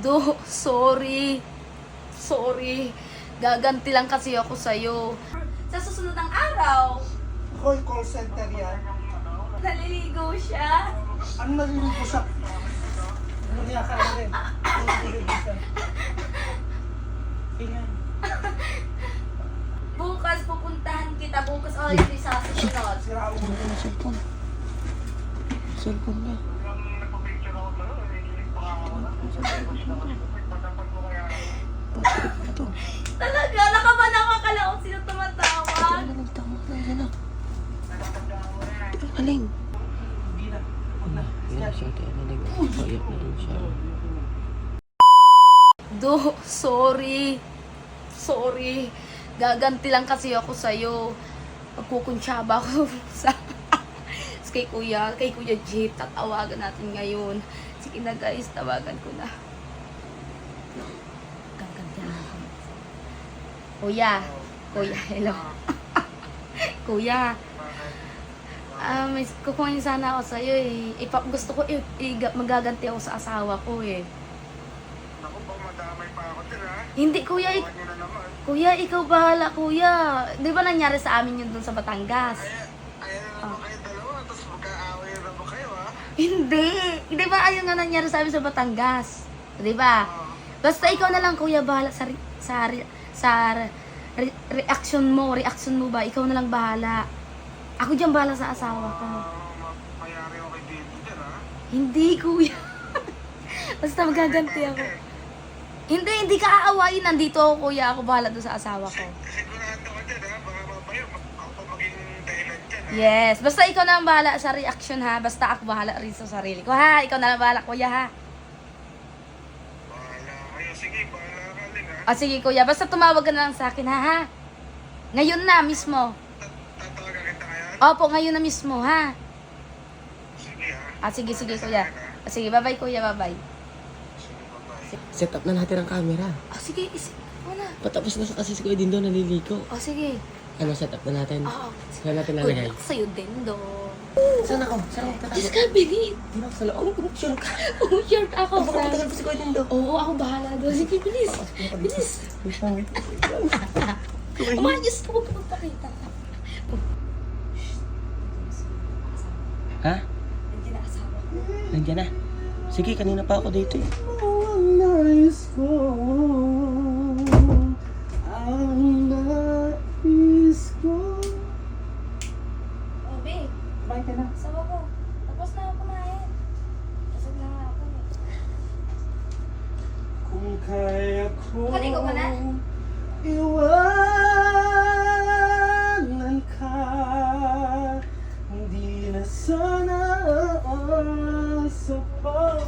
Sorry. Sorry. Gaganti lang kasi ako sa'yo. Sa susunod ng araw, Call center yan. naliligo siya. Ano naliligo siya? Ano niya ka rin? Naliligo siya. Tingnan. Bukas pupuntahan kita. Bukas ulit sa susunod. Sira ulo ko na cellphone. Cellphone niya. Ito. Talaga, nakabanawa ka lang kung sino tumatawag. Aling. Sorry. Sorry. Gaganti lang kasi ako sa'yo. Pagkukunsyaba ako sa kay Kuya Jeep. Tatawagan natin ngayon. Sige na guys, tawagan ko na. Gaganti lang ako. Kuya, hello. Kuya, may kukunin sana ako sa'yo eh. Gusto ko magaganti ako sa asawa ko eh. Naku po, madamay pa ako din ha. Hindi kuya, Huwag nyo na naman. kuya, ikaw bahala kuya. Di ba nangyari sa amin yun dun sa Batangas? Ayan na naman kayo dalawa, tapos magkaaway na naman kayo ha. Hindi. Di ba ayun nga nangyari sa amin sa Batangas? Di ba? Basta ikaw na lang kuya bahala reaction mo ba? Ikaw na lang bahala. Ako dyan bahala sa asawa ko. Mayari ako kay Dito dyan ha. Hindi kuya. Basta magaganti ako. Hindi ka aawayin. Nandito ako kuya. Ako bahala doon sa asawa ko. Sigurado ka dyan ha, baka mabayo, ako pa maging dahilan dyan ha. Yes. Basta ikaw na lang bahala sa reaction ha. Basta ako bahala rin sa sarili ko ha. Ikaw na lang bahala kuya ha. Bahala kayo, sige, bahala ka Ling ha. O sige kuya. Basta tumawag ka na lang sa akin ha. Ngayon na mismo. Tatawagan kita ngayon? Opo, ngayon na mismo ha. Sige ha. Sige kuya. Sige, bye-bye kuya, bye-bye. Sige, bye-bye. Set up na natin ang camera. Sige, muna. Patapos na kasi si Kuya Dindo naliligo. Sige. Ano, set up na natin? Oo. Saan natin Good lalagay? luck sa'yo din, do. Saan ako? Saan ako Diyos tatago? ka, bilis. Dito ako sa loob. Sure ka. Sure ako. Baka matagal pa si Kuya Dindo. Oo, ako bahala doon. Sige, bilis. Bilis. Wait lang, wait lang. Umayos ka, huwag ka magpakita. Ha? Nandiyan na asawa ko. Nandiyan na. Sige, kanina pa ako dito eh. Ang nais ko. Ang nais ko. Oh, babe. Kumain ka na. Asawa ko. Tapos na ako kumain. Kasag na nga ako. Kung kaya ko. Maligo ka na? Iwanan ka. Hindi na sana sa Paris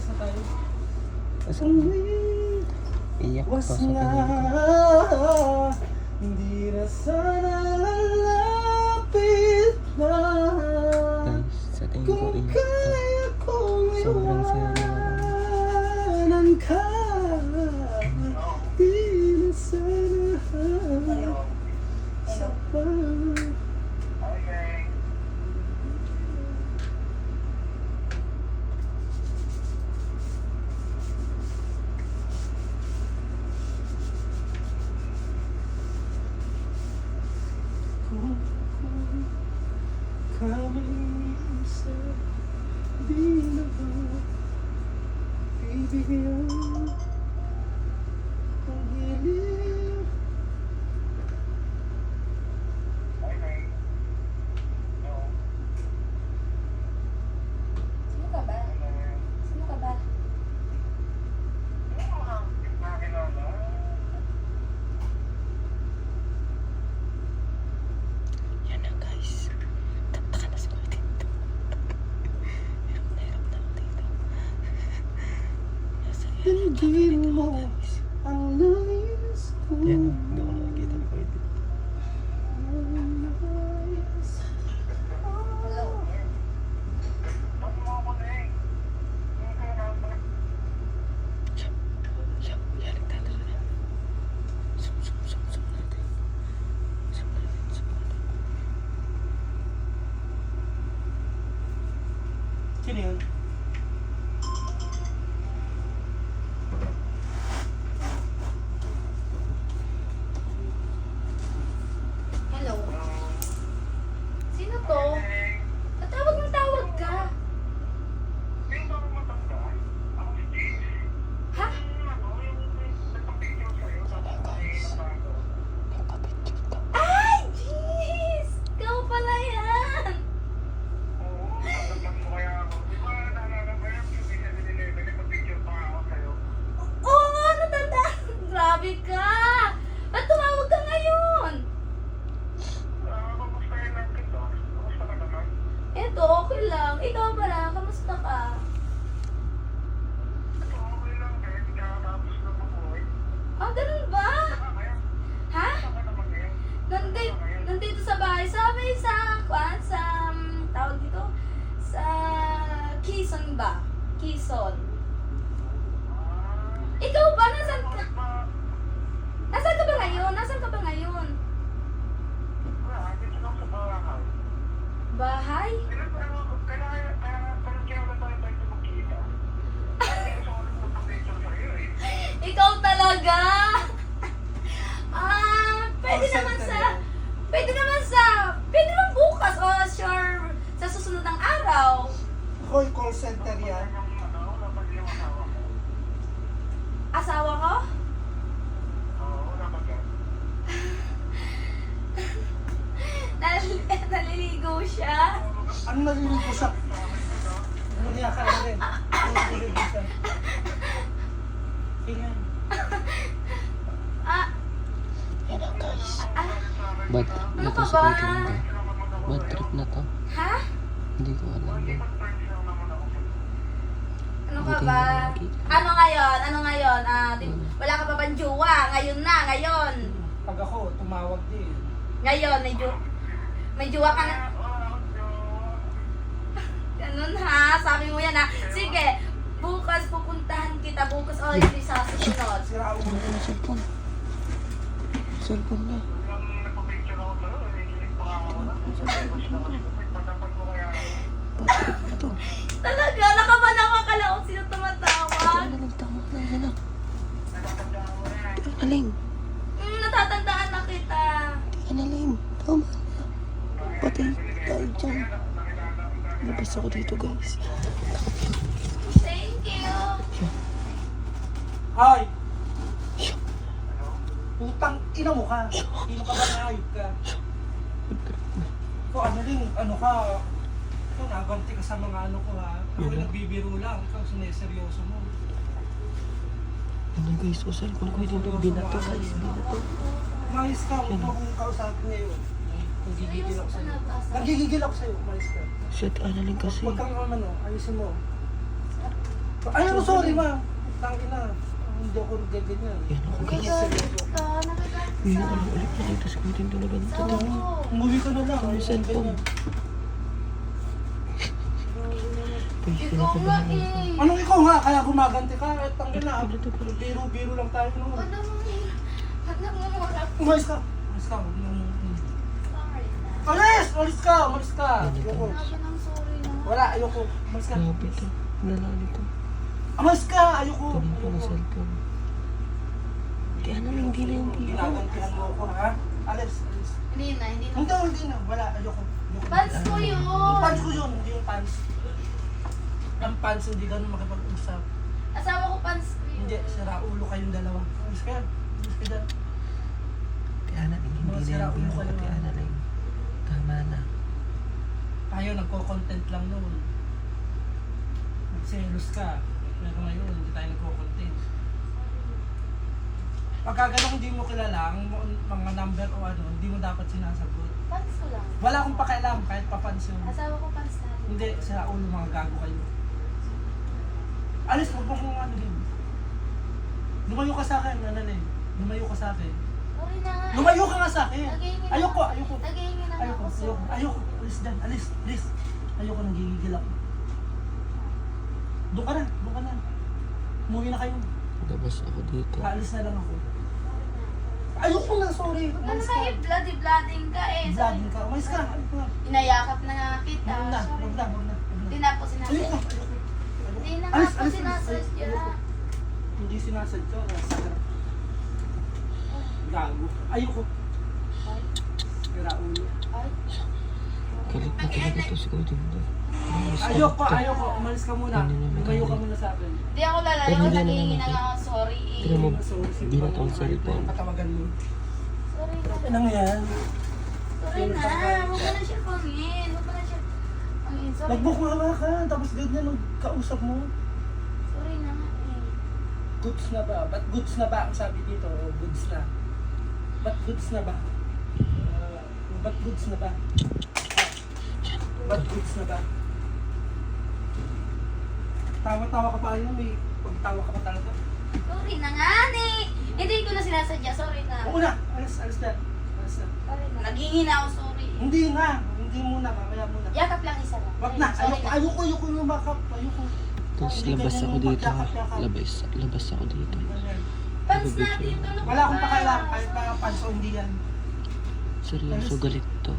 na tayo. Iyak pa Was sa na, kanya. hindi na sana lalapit na. Guys, sa tingin ko Kung iyak to. kaya kong Sobrang saya. iwanan ka, di na sana sa Okay. kung kami isa, di na ba bibigyan ang hiling. Okay. No. Sino ka ba? Sino ka ba? Ano ka nakakilala? Yan na guys. Taktakan na si Kuya Dindo. Hirap na ako dito. Nasa Bigyan mo ang nais ko. yan o. Hindi ko nakikita ni Kuya Dindo. Ang nais ko. Ba't mo ako Ling? Hindi ko naman. Yan, nagtatara na. Zoom natin. Zoom natin. Sino yun? Hello? Sino to? Natawag ng tawag ka. Yung ba akong matanda? Ako si James. Ha? Yung nagpapicture sa'yo. Sana guys. Nagpa-picture ka. Ay, jeez! Ikaw pala yan! Oo, nataglag mo kaya ako. Di ba naalala mo yan? Yung 7-Eleven, nagpapicture pa ako sa'yo. Oo, natanda! Grabe ka! Ba't tumawag ka ngayon? Kamusta yun lang kita? Kamusta ka naman? Eto, okay lang. Ikaw pala, kamusta ka? Ito, okay lang. Kahit kakatapos na mabuhay. Ah, ganun ba? Kaya, Ha? saan ka naman ngayon? Nandito sa bahay. Tawag dito? Sa Quezon ba? Quezon. Ikaw ba? Nasaan ka? Nasaan ka ba ngayon? Nasaan ka ba ngayon? Wala, dito lang sa bahay. Bahay? Ikaw talaga! Pwede naman bukas o sure sa susunod ng araw. Hoy, call center yan. Asawa ko? Naliligo siya. Ano naliligo siya? Ano niya ka na rin? Ano naliligo siya? Tingnan. Ah, Yan na guys. ah, Bad trip ano na ka to si ba? Kuya Tinto. Bad trip na to. Ha? Hindi ko alam. Ano ka ba? Ano ngayon? Ano ngayon? Wala ka pa bang jowa? Ngayon na, ngayon. Pag ako, tumawag din. Ngayon, may jowa ka na. Ganun ha, sabi mo yan ha. Sige, bukas pupuntahan kita. Bukas o hindi sa susunod. Sira ulo. Ano yung cellphone? Cellphone niya. Bad trip na to. Talaga, nakabana ka kalaot sino tumatawag. Analing, tama na. Yan na. Analing. Natatandaan na kita. Analing. Tama na. Patay tayo dyan. Labas ako dito guys. Thank you. Ay! Utang ina mo ka. Sino ka ba naayop ka? Ikaw ano rin, ano ka? Ikaw naganti ka sa mga ano ko ha. Ako nagbibiro lang. Ikaw sineseryoso mo. Ano guys, o cellphone ko dito. Binato guys. Binato. Umayos ka. Huwag mo akong kausapin ngayon. Nagigigil ako sa'yo. Nagigigil ako sa'yo. Umayos ka. Shit, Analing kasi. Huwag kang ano, ayusin mo. Ay, ano, sorry ma. Tangina. Hindi ako gaganyan. Yan ako guys. Nagagalit ka, nagagalit Hindi ka. ko alam ulit na dito sa Kuya Tinto na ganito. Oo. Umuwi ka na lang. Ano yung cellphone? Guys, Ikaw nga pinakabahan ako. eh. Anong ikaw nga? Kaya gumaganti ka. At tangina. Biro-biro lang tayo noon. Alam mo muna. Umayos ka. Umayos ka. Huwag mo. Sorry na. Alis! Alis ka! Umalis ka! Ayoko. Sabi ng sorry na. Wala, ayoko. Umalis ka. Grabe to. Lala nito. Umalis ka! Ayoko. Tuloy ko na Ayoko. cellphone. Di Analing, hindi na yung biro. Ginagantihan mo ako, ha? Alis, alis. Hindi na, hindi na. Hindi na. Wala, ayoko. Ayoko. Pants ko yun. Yung pants ko yun, hindi yung pants. Ang pants, hindi ganun makipag-usap. Asawa ko pants ko yun. Hindi, sira ulo kayong dalawa. Umalis ka. Umalis ka dyan. Di Analing, hindi na yung biro. Di Analing. Tama na. Tayo nagko-content lang noon. Nagselos ka. Pero ngayon, hindi tayo nagko-content. Pagka ganun hindi mo kilala, ang mga number o ano, hindi mo dapat sinasagot. Pants ko lang. Wala akong pakialam kahit papansin. Asawa ko pants na. Hindi, sira ulo mga gago kayo. Alis, huwag mo kung ano din. Lumayo ka sa akin, nanay. Lumayo ka sa akin. Sorry na nga. Lumayo ka nga sa akin. Naghihingi na- Ayoko, ayoko. Naghihingi na Ayoko, ako. ayoko, Sorry. ayoko. Alis dyan, alis, alis. Ayoko, nagigigil ako. Doon ka na. Umuwi na kayo. Labas ako dito. Aalis na lang ako. Ayoko na, sorry. Huwag ka Umalis naman ka. i-bloody-blooding ka eh. Vlogging ka. Umalis ka. Alis ka. Inayakap na nga kita. Huwag na, Sorry. huwag na, huwag na. Tinapos sinabi. Ayoko, Alis, po alis, sinasadya. ayoko. Hindi sinasadya. Nasa gago. Ayoko. Ay, Sira ulo. ay. Galit na talaga to si Kuya Dindo. Ayoko. Umalis ka muna. Lumayo ka muna sa akin. Hindi ako lalayo. Pero hindi Naghihingi naman na nga ako. Sorry. Tignan mo, Sorry, binat ang cellphone. Patawagan mo. Sorry na. Ano nga yan? Sorry na. Huwag mo na siya pangin. Huwag mo na siya pangin. Sorry. Nag-book nga ka. Tapos ganyan nung kausap mo. Sorry na nga eh. Goods na ba? Ba't goods na ba? Ang sabi dito, goods na. Ba't goods na ba? Ba't goods na ba? Ba't goods na ba? Tawa-tawa ka pa yun, may pagtawa ka pa talaga. Sorry na nga eh. Hindi ko na sinasadya. Sorry na. Oo na, alis na. Alis na. Sorry na. Naghihingi na ako. Sorry. Hindi muna, mamaya muna. Yakap lang isa lang. Wag na, Sorry ayoko lumakap, ayoko. Tapos labas ako dito ha. Labas ako dito. Ganyan. Pants natin. Tulog Wala akong pakialam, kahit pa panso hindi yan. Seryoso, galit to.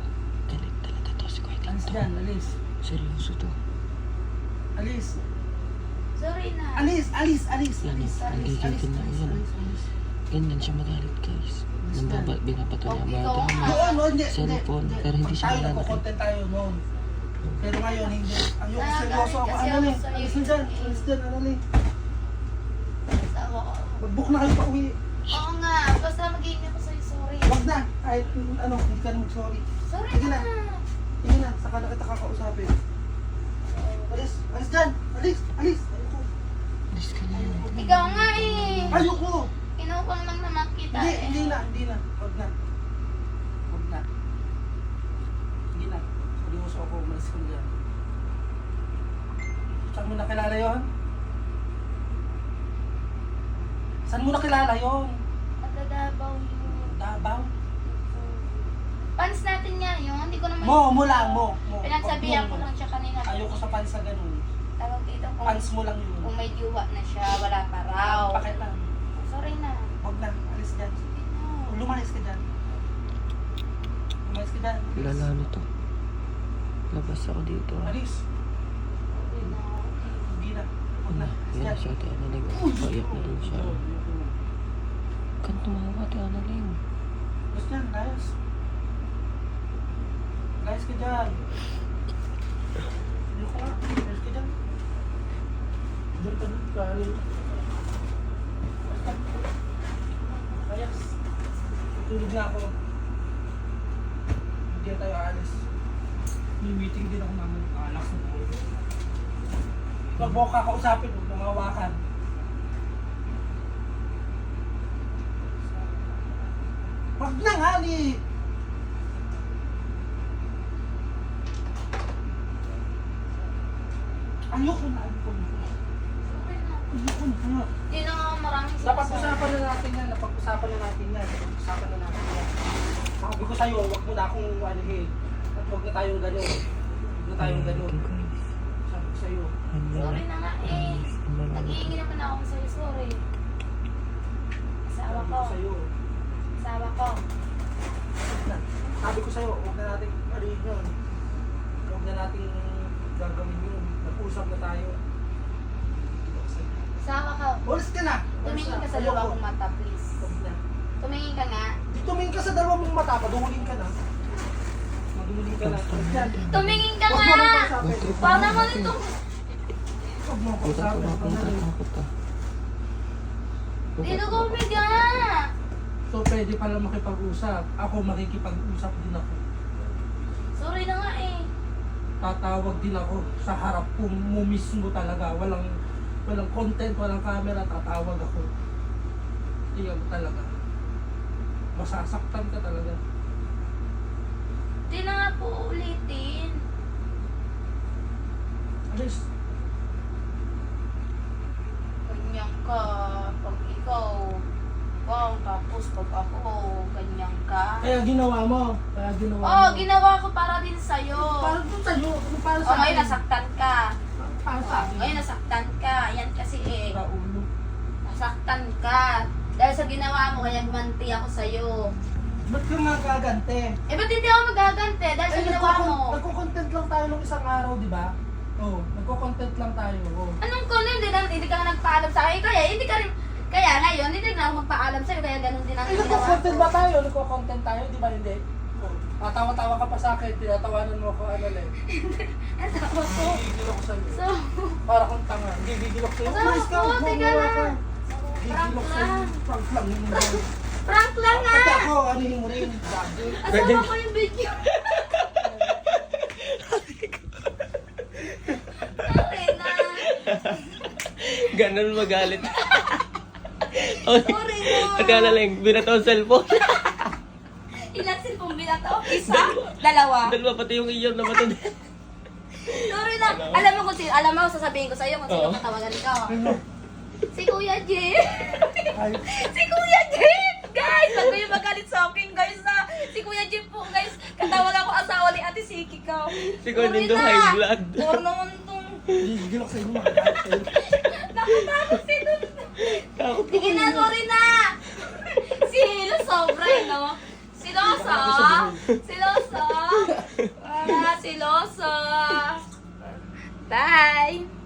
Galit talaga to si Kuya Alis Dindo. dyan, alis. Seryoso to. Alis. Sorry na. Alis. Yan, nanggigigil na ako yan. Ganyan siya magalit guys. Binapatuloy Okay, mo ikaw Doon, no, hindi. Cellphone, pero hindi siya tayo malalaki. nagko-content tayo noon. Pero ngayon, hindi. Ayoko seryoso ako. Kasi Ano ako ni? sa'yo. Alis dyan, ano ni? Ako. Mag-book na kayo pa uwi. Oo nga. Basta maghihingi ako sa'yo. Sorry. Wag na. Kahit ano, hindi ka na mag-sorry. Sorry Sige na. na. Sige na, saka na kita kakausapin. Alis dyan. Alis. Ayoko. Alis ka na yun. Ikaw nga eh. Ayoko. Inupang lang naman kita eh. Hindi na. Wag na. Hindi na. Seryoso ako, umalis ko dyan. Saan mo nakilala yun? Saan mo nakilala yun? Magdadabaw yun. Davao? Pants natin nga yun. Hindi ko naman... Mo lang. Pinagsabihan ko Wag mo. lang siya kanina. Ayoko sa pants na ganun. Tawag dito kung, Pants mo lang yun. kung may diwa na siya. Wala pa raw. Pakialam. Sorry na. Huwag na, alis dyan. Lumalis ka dyan. Lalano to. Labas ako dito. Alis. Sorry na. Hindi na. Huwag na. Alis Yan dyan. si Ate Analing. Payak na rin siya. Kan tumawa Ate Analing. Alis dyan, layas. Layas ka dyan. Ano ka nga? Layas ka dyan. Diyan ka dyan. Layas ka. Layas. Tutulog na ako. Hindi na tayo aalis. May meeting din ako naman. Alas na po. Huwag mo ako kakausapin. Huwag mo mahawakan. Huwag na nga ni. Ayoko na. Sorry na. Ayoko na. Hindi na nga ako maraming Napag-usapan na natin yan. Sabi ko sa'yo, huwag mo na akong anuhin. At huwag na tayong gano'n. Sabi ko sa'yo. Sorry na nga eh. Naghihingi naman ako sa'yo. Sorry. Asawa Sabi ko. ko sa'yo. Asawa ko. Sabi ko sa'yo, huwag na natin anuhin yun. Huwag na natin gagawin yun. Nag-usap na tayo. Asawa ko. Ulis ka na! Tumingin ka sa dalawa kong mata, please. Huwag na. Tumingin ka nga. Di tumingin ka sa dalawa mong mata, padungulin ka na. Madungulin ka na. Yan. Tumingin ka Huwag nga! mo akong kausapin. Para naman ito. Huwag mo akong Puta ko kausapin. na, takot ka. Dito ko ka! So pwede pala makipag-usap. Ako makikipag-usap din ako. Sorry na nga eh. Tatawag din ako sa harap mo mismo talaga. Walang content, walang camera, tatawag ako. Iyan talaga. Masasaktan ka talaga. Di na nga po ulitin. Alis. Ganyan ka. Pag ikaw, tapos pag ako, ganyan ka. Kaya ginawa mo. Oo, ginawa ko para din sa'yo. Para doon sa'yo. Ano para O sa ngayon akin? nasaktan ka. Para sa akin. Ngayon nasaktan ka. Yan kasi eh. Sira ulo. Nasaktan ka. Dahil sa ginawa mo, kaya gumanti ako sa'yo. Ba't ka magagante? Eh, ba't hindi ako magagante? Dahil sa ginawa mo. Nagko-content lang tayo nung isang araw, di ba? Oh, nagko-content lang tayo. Oh. Anong ko hindi ka nagpaalam sa akin. Kaya ngayon, hindi na ako magpaalam sa'yo. Kaya ganun din ang Eh, nagko-content ba tayo? Nagko-content tayo, di ba hindi? Oh. Tatawa-tawa ka pa sa akin, tinatawanan mo ako ano lang. Ang tawa ko. Gigigil ako sa'yo. So, Para kang tanga. Gigigil ako sa'yo. so, Umalis ka, teka bumura ka. lang. Gigigil ako sa'yo. Prank lang yun mo. Prank lang nga. Pati ako, ano mo rin. Gago. Asawa ko yung video. Okay na. Ganun magalit. Oh, Sorry na. akala lang, binato ang cellphone. Ilan cellphone binato? Isa? Dalawa? Dalawa pati yung iyon na matanda. Sorry na. Alam mo kung sino, sasabihin ko sa'yo kung sino Oo. katawagan ko. Ano? Si Kuya Jim. Ay, Si Kuya Jim! Guys, wag kayo magalit sa akin, guys, na. Si Kuya Jim po, guys. Katawag ako asawa ni Ate Siki ko. Si Kuya Nindo high blood. Or naman itong gigigil ako sa'yo. Magalit sa'yo. nakatakot si Dun. Takot Sige na, sorry na. Si Hilo sobra, eh, no? Siloso. Siloso. Siloso. Bye.